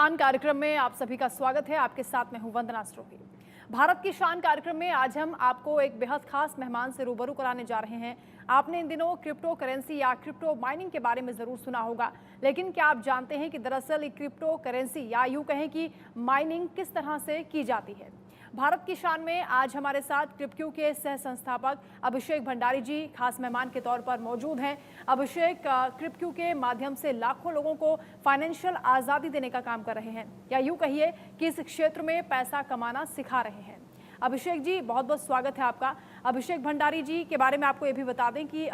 शान कार्यक्रम में आप सभी का स्वागत है। आपके साथ मैं हूं वंदना स्ट्रोकी। भारत की शान कार्यक्रम में आज हम आपको एक बेहद खास मेहमान से रूबरू कराने जा रहे हैं। आपने इन दिनों क्रिप्टो करेंसी या क्रिप्टो माइनिंग के बारे में जरूर सुना होगा, लेकिन क्या आप जानते हैं कि दरअसल क्रिप्टो करेंसी या यूं कहें कि माइनिंग किस तरह से की जाती है। भारत की शान में आज हमारे साथ क्रिप्क्यू के सह संस्थापक अभिषेक भंडारी जी खास मेहमान के तौर पर मौजूद हैं। अभिषेक क्रिप्क्यू के माध्यम से लाखों लोगों को फाइनेंशियल आज़ादी देने का काम कर रहे हैं, या यूं कहिए कि इस क्षेत्र में पैसा कमाना सिखा रहे हैं। अभिषेक जी, बहुत बहुत स्वागत है आपका। अभिषेक भंडारी जी के बारे में आपको ये भी बता दें कि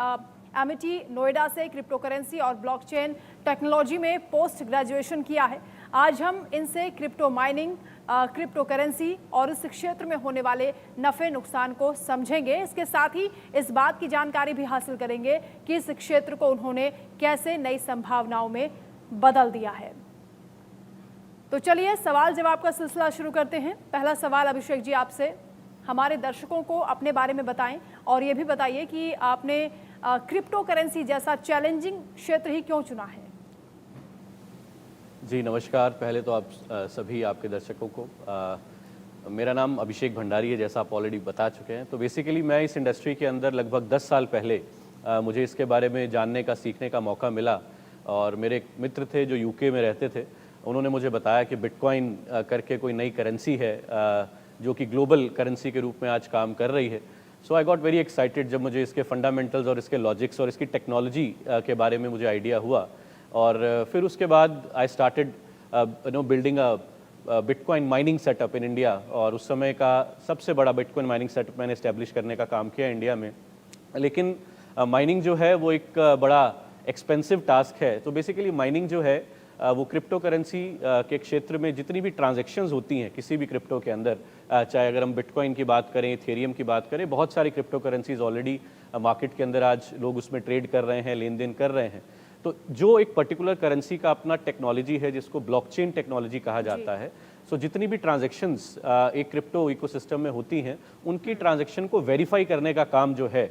एमिटी नोएडा से क्रिप्टो करेंसी और ब्लॉकचेन टेक्नोलॉजी में पोस्ट ग्रेजुएशन किया है। आज हम इनसे क्रिप्टो माइनिंग, क्रिप्टो करेंसी और इस क्षेत्र में होने वाले नफे नुकसान को समझेंगे। इसके साथ ही इस बात की जानकारी भी हासिल करेंगे कि इस क्षेत्र को उन्होंने कैसे नई संभावनाओं में बदल दिया है। तो चलिए सवाल जवाब का सिलसिला शुरू करते हैं। पहला सवाल अभिषेक जी आपसे, हमारे दर्शकों को अपने बारे में बताएं और ये भी बताइए कि आपने क्रिप्टो करेंसी जैसा चैलेंजिंग क्षेत्र ही क्यों चुना है। जी नमस्कार। पहले तो आप सभी आपके दर्शकों को मेरा नाम अभिषेक भंडारी है, जैसा आप ऑलरेडी बता चुके हैं। तो बेसिकली मैं इस इंडस्ट्री के अंदर लगभग 10 साल पहले मुझे इसके बारे में जानने का, सीखने का मौका मिला। और मेरे एक मित्र थे जो यूके में रहते थे, उन्होंने मुझे बताया कि बिटकॉइन करके कोई नई करेंसी है जो कि ग्लोबल करेंसी के रूप में आज काम कर रही है। सो आई गॉट वेरी एक्साइटेड जब मुझे इसके फंडामेंटल्स और इसके लॉजिक्स और इसकी टेक्नोलॉजी के बारे में मुझे आइडिया हुआ। और फिर उसके बाद I started building a bitcoin mining setup in India. और उस समय का सबसे बड़ा बिटकॉइन माइनिंग सेटअप मैंने इस्टेब्लिश करने का काम किया इंडिया में। लेकिन माइनिंग जो है वो एक बड़ा एक्सपेंसिव टास्क है। तो बेसिकली माइनिंग जो है वो क्रिप्टो करेंसी के क्षेत्र में जितनी भी ट्रांजैक्शंस होती हैं किसी भी क्रिप्टो के अंदर, चाहे अगर हम बिटकॉइन की बात करें, इथेरियम की बात करें, बहुत सारी क्रिप्टो करेंसीज ऑलरेडी मार्केट के अंदर आज लोग उसमें ट्रेड कर रहे हैं, लेन देन कर रहे हैं। तो जो एक पर्टिकुलर करेंसी का अपना टेक्नोलॉजी है जिसको ब्लॉकचेन टेक्नोलॉजी कहा जाता है, सो जितनी भी ट्रांजैक्शंस एक क्रिप्टो इकोसिस्टम में होती हैं उनकी ट्रांजैक्शन को वेरीफाई करने का काम जो है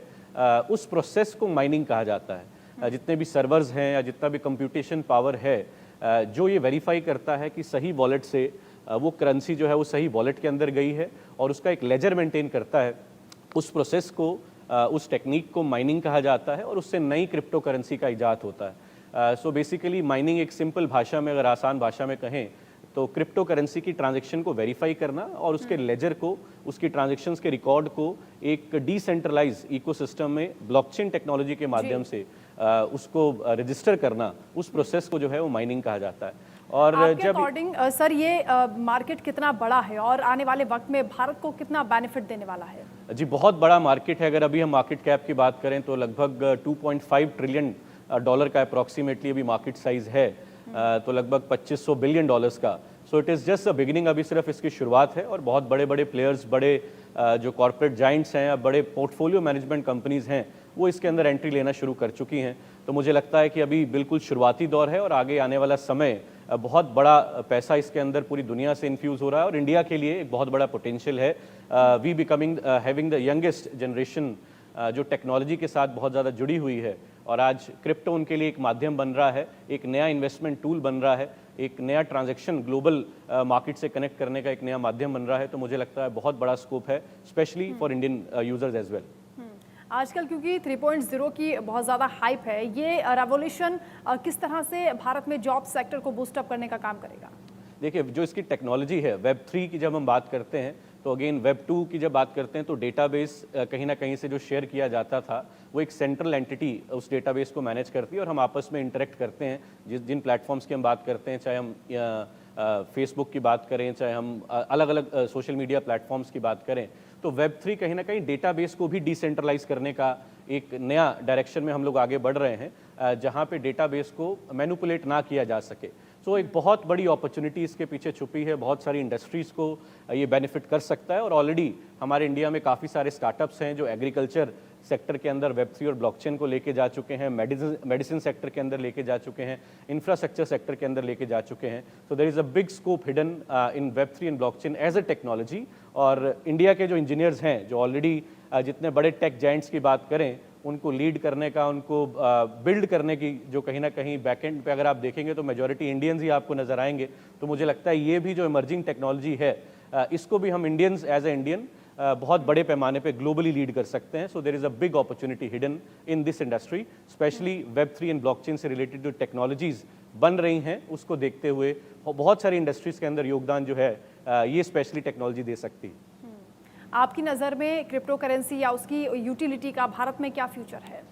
उस प्रोसेस को माइनिंग कहा जाता है। जितने भी सर्वर्स हैं या जितना भी कंप्यूटेशन पावर है जो ये वेरीफाई करता है कि सही वॉलेट से वो करेंसी जो है वो सही वॉलेट के अंदर गई है और उसका एक लेजर मेंटेन करता है, उस प्रोसेस को, उस टेक्निक को माइनिंग कहा जाता है और उससे नई क्रिप्टो करेंसी का इजाद होता है। सो बेसिकली माइनिंग एक सिंपल भाषा में, अगर आसान भाषा में कहें तो क्रिप्टो करेंसी की ट्रांजैक्शन को वेरीफाई करना और उसके लेजर को, उसकी ट्रांजैक्शंस के रिकॉर्ड को एक डिसेंट्रलाइज इकोसिस्टम में ब्लॉकचेन टेक्नोलॉजी के माध्यम से उसको रजिस्टर करना, उस प्रोसेस को जो है वो माइनिंग कहा जाता है। और आपके अकॉर्डिंग सर ये मार्केट कितना बड़ा है और आने वाले वक्त में भारत को कितना बेनिफिट देने वाला है? जी बहुत बड़ा मार्केट है। अगर अभी हम मार्केट कैप की बात करें तो लगभग 2.5 ट्रिलियन डॉलर का अप्रॉक्सीमेटली अभी मार्केट साइज है। तो लगभग 2500 बिलियन डॉलर्स का। So it is just a beginning, अभी सिर्फ इसकी शुरुआत है और बहुत बड़े बड़े प्लेयर्स, बड़े जो कॉर्पोरेट जाइंट्स हैं या बड़े पोर्टफोलियो मैनेजमेंट कंपनीज़ हैं वो इसके अंदर एंट्री लेना शुरू कर चुकी हैं। तो मुझे लगता है कि अभी बिल्कुल शुरुआती दौर है और आगे आने वाला समय बहुत बड़ा पैसा इसके अंदर पूरी दुनिया से इन्फ्यूज़ हो रहा है और इंडिया के लिए एक बहुत बड़ा पोटेंशियल है। We becoming having the youngest generation जो टेक्नोलॉजी के साथ बहुत ज़्यादा जुड़ी हुई है और आज क्रिप्टो उनके लिए एक माध्यम बन रहा है, एक नया इन्वेस्टमेंट टूल बन रहा है, एक नया ट्रांजैक्शन ग्लोबल मार्केट से कनेक्ट करने का एक नया माध्यम बन रहा है। तो मुझे लगता है बहुत बड़ा स्कोप है, specially for Indian users as well. आजकल क्योंकि 3.0 की बहुत ज़्यादा हाइप है, ये रेवोल्यूशन किस तरह से भारत में जॉब सेक्टर को बूस्टअप करने का काम करेगा? देखिए, जो इसकी टेक्नोलॉजी है, वेब 3 की जब हम बात करते हैं तो अगेन वेब 2 की जब बात करते हैं तो डेटाबेस कहीं ना कहीं से जो शेयर किया जाता था वो एक सेंट्रल एंटिटी उस डेटाबेस को मैनेज करती है और हम आपस में इंटरेक्ट करते हैं। जिन प्लेटफॉर्म्स की हम बात करते हैं, चाहे हम फेसबुक की बात करें, चाहे हम अलग अलग सोशल मीडिया प्लेटफॉर्म्स की बात करें, तो वेब 3 कहीं ना कहीं डेटाबेस को भी डिसेंट्रलाइज करने का एक नया डायरेक्शन में हम लोग आगे बढ़ रहे हैं, जहाँ पे डेटाबेस को मैनिपुलेट ना किया जा सके। सो एक बहुत बड़ी अपॉर्चुनिटी इसके पीछे छुपी है, बहुत सारी इंडस्ट्रीज़ को ये बेनिफिट कर सकता है और ऑलरेडी हमारे इंडिया में काफ़ी सारे स्टार्टअप्स हैं जो एग्रीकल्चर सेक्टर के अंदर वेब 3 और ब्लॉकचेन को लेके जा चुके हैं, मेडिसिन सेक्टर के अंदर लेके जा चुके हैं, इंफ्रास्ट्रक्चर सेक्टर के अंदर लेके जा चुके हैं। So there is a big scope hidden in web 3 and blockchain as a technology. और इंडिया के जो इंजीनियर्स हैं, जो ऑलरेडी जितने बड़े टेक जाइंट्स की बात करें उनको लीड करने का, उनको बिल्ड करने की, जो कहीं ना कहीं बैकएंड पे अगर आप देखेंगे तो मेजॉरिटी इंडियंस ही आपको नज़र आएंगे। तो मुझे लगता है ये भी जो इमर्जिंग टेक्नोलॉजी है, इसको भी हम इंडियंस एज ए इंडियन बहुत बड़े पैमाने पे ग्लोबली लीड कर सकते हैं। So there is a big opportunity hidden in this industry, specially Web3 and blockchain से रिलेटेड जो टेक्नोलॉजीज़ बन रही हैं उसको देखते हुए बहुत सारी इंडस्ट्रीज़ के अंदर योगदान जो है ये स्पेशली टेक्नोलॉजी दे सकती है। आपकी नज़र में क्रिप्टो करेंसी या उसकी यूटिलिटी का भारत में क्या फ्यूचर है?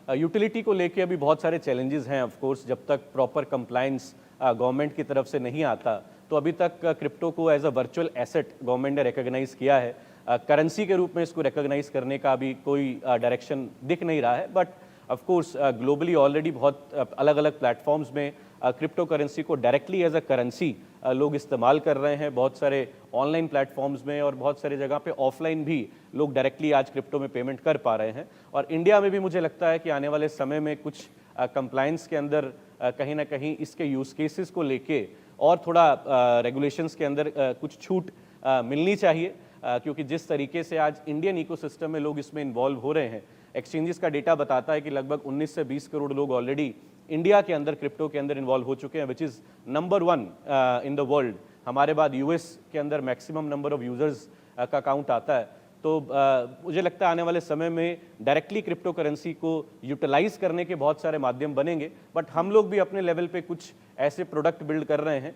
यूटिलिटी को लेके अभी बहुत सारे चैलेंजेस हैं। ऑफ कोर्स जब तक प्रॉपर कंप्लायंस गवर्नमेंट की तरफ से नहीं आता, तो अभी तक क्रिप्टो को as a virtual asset government ने रिकॉग्नाइज किया है। करेंसी के रूप में इसको रिकॉग्नाइज करने का अभी कोई डायरेक्शन दिख नहीं रहा है, but of course globally already बहुत अलग अलग प्लेटफॉर्म्स में क्रिप्टो करेंसी को डायरेक्टली एज अ करेंसी लोग इस्तेमाल कर रहे हैं। बहुत सारे ऑनलाइन प्लेटफॉर्म्स में और बहुत सारी जगह पे ऑफलाइन भी लोग डायरेक्टली आज क्रिप्टो में पेमेंट कर पा रहे हैं। और इंडिया में भी मुझे लगता है कि आने वाले समय में कुछ कंप्लायंस के अंदर कहीं ना कहीं इसके यूज़ केसेस को लेके और थोड़ा रेगुलेशंस के अंदर कुछ छूट मिलनी चाहिए, क्योंकि जिस तरीके से आज इंडियन इकोसिस्टम में लोग इसमें इन्वॉल्व हो रहे हैं, एक्सचेंजेस का डेटा बताता है कि लगभग 19 से 20 करोड़ लोग ऑलरेडी इंडिया के अंदर क्रिप्टो के अंदर इन्वॉल्व हो चुके हैं, which is number 1 in the world. हमारे बाद यूएस के अंदर मैक्सिमम नंबर ऑफ यूजर्स का काउंट आता है। तो मुझे लगता है आने वाले समय में डायरेक्टली क्रिप्टो करेंसी को यूटिलाइज करने के बहुत सारे माध्यम बनेंगे, बट हम लोग भी अपने लेवल पे कुछ ऐसे प्रोडक्ट बिल्ड कर रहे हैं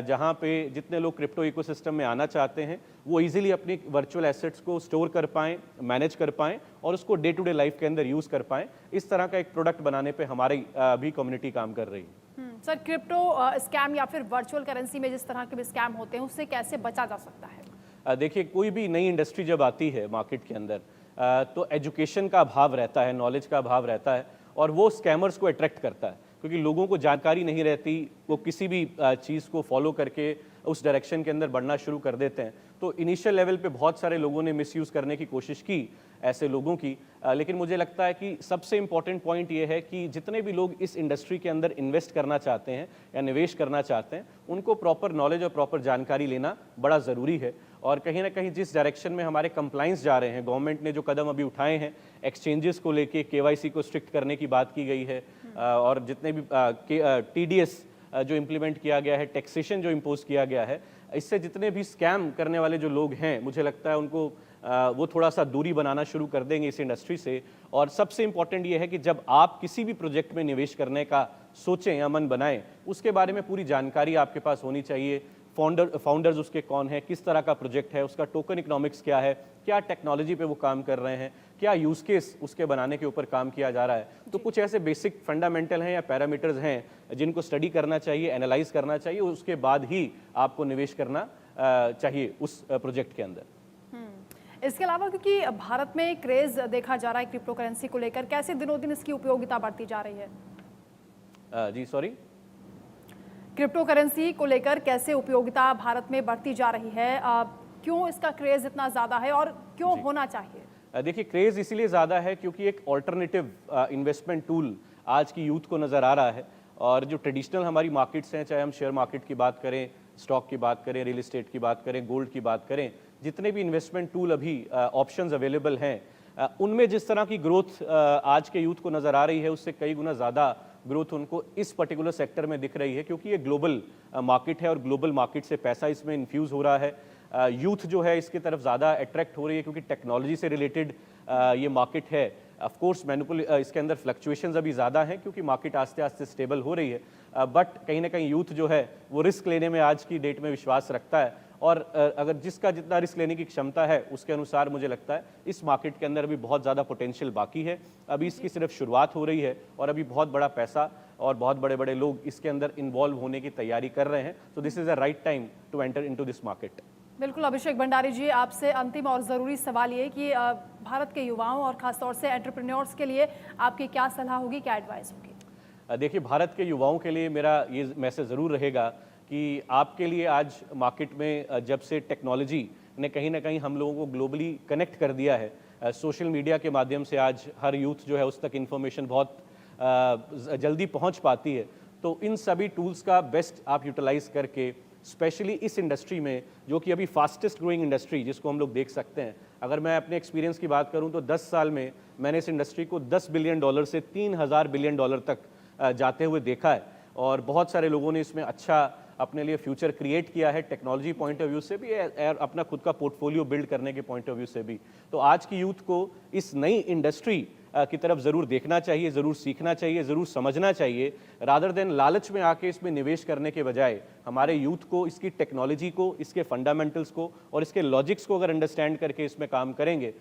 जहां पे जितने लोग क्रिप्टो इकोसिस्टम में आना चाहते हैं वो इजीली अपनी वर्चुअल एसेट्स को स्टोर कर पाएँ, मैनेज कर पाएँ और उसको डे टू डे लाइफ के अंदर यूज़ कर पाएँ। इस तरह का एक प्रोडक्ट बनाने पर हमारी भी कम्युनिटी काम कर रही है। सर, क्रिप्टो स्कैम या फिर वर्चुअल करेंसी में जिस तरह के भी स्कैम होते हैं उससे कैसे बचा जा सकता है? देखिए, कोई भी नई इंडस्ट्री जब आती है मार्केट के अंदर तो एजुकेशन का अभाव रहता है, नॉलेज का अभाव रहता है और वो स्कैमर्स को अट्रैक्ट करता है, क्योंकि लोगों को जानकारी नहीं रहती, वो किसी भी चीज़ को फॉलो करके उस डायरेक्शन के अंदर बढ़ना शुरू कर देते हैं। तो इनिशियल लेवल पे बहुत सारे लोगों ने मिसयूज़ करने की कोशिश की ऐसे लोगों की, लेकिन मुझे लगता है कि सबसे इम्पॉर्टेंट पॉइंट ये है कि जितने भी लोग इस इंडस्ट्री के अंदर इन्वेस्ट करना चाहते हैं या निवेश करना चाहते हैं, उनको प्रॉपर नॉलेज और प्रॉपर जानकारी लेना बड़ा ज़रूरी है। और कहीं ना कहीं जिस डायरेक्शन में हमारे कंप्लाइंस जा रहे हैं, गवर्नमेंट ने जो कदम अभी उठाए हैं, एक्सचेंजेस को लेके केवाईसी को स्ट्रिक्ट करने की बात की गई है और जितने भी टीडीएस जो इम्प्लीमेंट किया गया है, टैक्सेशन जो इम्पोज किया गया है, इससे जितने भी स्कैम करने वाले जो लोग हैं, मुझे लगता है उनको वो थोड़ा सा दूरी बनाना शुरू कर देंगे इस इंडस्ट्री से। और सबसे इम्पॉर्टेंट ये है कि जब आप किसी भी प्रोजेक्ट में निवेश करने का सोचें या मन बनाएं, उसके बारे में पूरी जानकारी आपके पास होनी चाहिए। फाउंडर्स उसके कौन है, किस तरह का प्रोजेक्ट है, उसका टोकन इकोनॉमिक्स क्या है, क्या टेक्नोलॉजी पे वो काम कर रहे हैं, क्या यूज़ केस उसके बनाने के ऊपर काम किया जा रहा है। तो कुछ ऐसे बेसिक फंडामेंटल हैं या पैरामीटर्स हैं जिनको स्टडी करना चाहिए, एनालाइज करना चाहिए, उसके बाद ही आपको निवेश करना चाहिए उस प्रोजेक्ट के अंदर। इसके अलावा क्योंकि भारत में क्रेज देखा जा रहा है क्रिप्टो करेंसी को लेकर, कैसे दिनों दिन इसकी उपयोगिता बढ़ती जा रही है? जी सॉरी, क्रिप्टो करेंसी को लेकर कैसे उपयोगिता भारत में बढ़ती जा रही है? क्यों इसका क्रेज इतना ज़्यादा है और क्यों होना चाहिए? देखिए, क्रेज इसीलिए ज़्यादा है क्योंकि एक ऑल्टरनेटिव इन्वेस्टमेंट टूल आज की यूथ को नज़र आ रहा है। और जो ट्रेडिशनल हमारी मार्केट्स हैं, चाहे हम शेयर मार्केट की बात करें, स्टॉक की बात करें, रियल एस्टेट की बात करें, गोल्ड की बात करें, जितने भी इन्वेस्टमेंट टूल अभी ऑप्शंस अवेलेबल हैं, उनमें जिस तरह की ग्रोथ आज के यूथ को नज़र आ रही है, उससे कई गुना ज़्यादा ग्रोथ उनको इस पर्टिकुलर सेक्टर में दिख रही है, क्योंकि ये ग्लोबल मार्केट है और ग्लोबल मार्केट से पैसा इसमें इन्फ्यूज़ हो रहा है। यूथ जो है इसकी तरफ ज़्यादा अट्रैक्ट हो रही है क्योंकि टेक्नोलॉजी से रिलेटेड ये मार्केट है। ऑफ कोर्स इसके अंदर फ्लक्चुएशंस अभी ज़्यादा हैं क्योंकि मार्केट आस्ते आस्ते स्टेबल हो रही है, बट कहीं ना कहीं यूथ जो है वो रिस्क लेने में आज की डेट में विश्वास रखता है। और अगर जिसका जितना रिस्क लेने की क्षमता है उसके अनुसार मुझे लगता है इस मार्केट के अंदर अभी बहुत ज़्यादा पोटेंशियल बाकी है। अभी इसकी सिर्फ शुरुआत हो रही है और अभी बहुत बड़ा पैसा और बहुत बड़े बड़े लोग इसके अंदर इन्वॉल्व होने की तैयारी कर रहे हैं। तो this is a right time to enter into this market. बिल्कुल अभिषेक भंडारी जी, आपसे अंतिम और ज़रूरी सवाल ये कि भारत के युवाओं और ख़ासतौर से एंटरप्रेन्योर्स के लिए आपकी क्या सलाह होगी, क्या एडवाइस होगी? देखिए, भारत के युवाओं के लिए मेरा ये मैसेज ज़रूर रहेगा कि आपके लिए आज मार्केट में जब से टेक्नोलॉजी ने कहीं ना कहीं हम लोगों को ग्लोबली कनेक्ट कर दिया है, सोशल मीडिया के माध्यम से आज हर यूथ जो है उस तक इन्फॉर्मेशन बहुत जल्दी पहुंच पाती है। तो इन सभी टूल्स का बेस्ट आप यूटिलाइज करके स्पेशली इस इंडस्ट्री में जो कि अभी फास्टेस्ट ग्रोइंग इंडस्ट्री जिसको हम लोग देख सकते हैं। अगर मैं अपने एक्सपीरियंस की बात करूं तो 10 साल में मैंने इस इंडस्ट्री को $10 बिलियन से $3000 बिलियन तक जाते हुए देखा है और बहुत सारे लोगों ने इसमें अच्छा अपने लिए फ्यूचर क्रिएट किया है, टेक्नोलॉजी पॉइंट ऑफ व्यू से भी और अपना खुद का पोर्टफोलियो बिल्ड करने के पॉइंट ऑफ व्यू से भी। तो आज की यूथ को इस नई इंडस्ट्री की तरफ ज़रूर देखना चाहिए, ज़रूर सीखना चाहिए, ज़रूर समझना चाहिए, रादर देन लालच में आके इसमें निवेश करने के बजाय हमारे यूथ को इसकी टेक्नोलॉजी को, इसके फंडामेंटल्स को और इसके लॉजिक्स को अगर अंडरस्टैंड करके इसमें काम करेंगे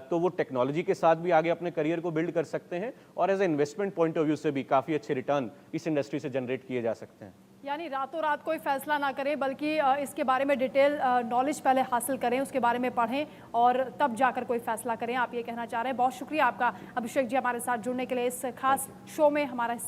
तो वो टेक्नोलॉजी के साथ भी आगे अपने करियर को बिल्ड कर सकते हैं और as a investment point of view से भी काफ़ी अच्छे रिटर्न इस इंडस्ट्री से जनरेट किए जा सकते हैं। यानी रातों रात कोई फैसला ना करें, बल्कि इसके बारे में डिटेल नॉलेज पहले हासिल करें, उसके बारे में पढ़ें और तब जाकर कोई फैसला करें, आप ये कहना चाह रहे हैं। बहुत शुक्रिया आपका अभिषेक जी हमारे साथ जुड़ने के लिए, इस खास शो में हमारा